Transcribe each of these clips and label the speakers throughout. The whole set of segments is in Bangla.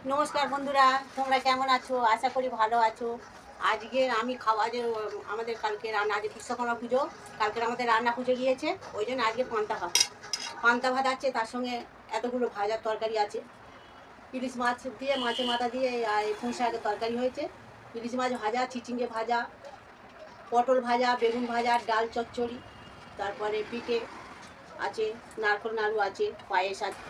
Speaker 1: নমস্কার বন্ধুরা, তোমরা কেমন আছো? আশা করি ভালো আছো। আজকে আমি খাওয়া যে আমাদের কালকে রান্না, আজকে বিশ্বকর্মা পুজো, কালকে আমাদের রান্না পুজো গিয়েছে, ওই জন্য আজকে পান্তা ভাত আছে, তার সঙ্গে এতগুলো ভাজার তরকারি আছে। ইলিশ মাছ দিয়ে, মাছের মাথা দিয়ে আর পুঁই শাকের তরকারি হয়েছে, ইলিশ মাছ ভাজা, চিচিঙ্গে ভাজা, পটল ভাজা, বেগুন ভাজা, ডাল চচ্চড়ি, তারপরে পিঠে আছে, নারকেল নাড়ু আছে, পায়েস আছে।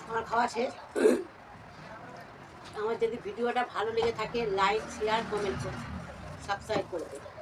Speaker 1: আমার খাওয়া শেষ। আমার যদি ভিডিওটা ভালো লেগে থাকে, লাইক, শেয়ার, কমেন্ট, সাবস্ক্রাইব করে দেবে।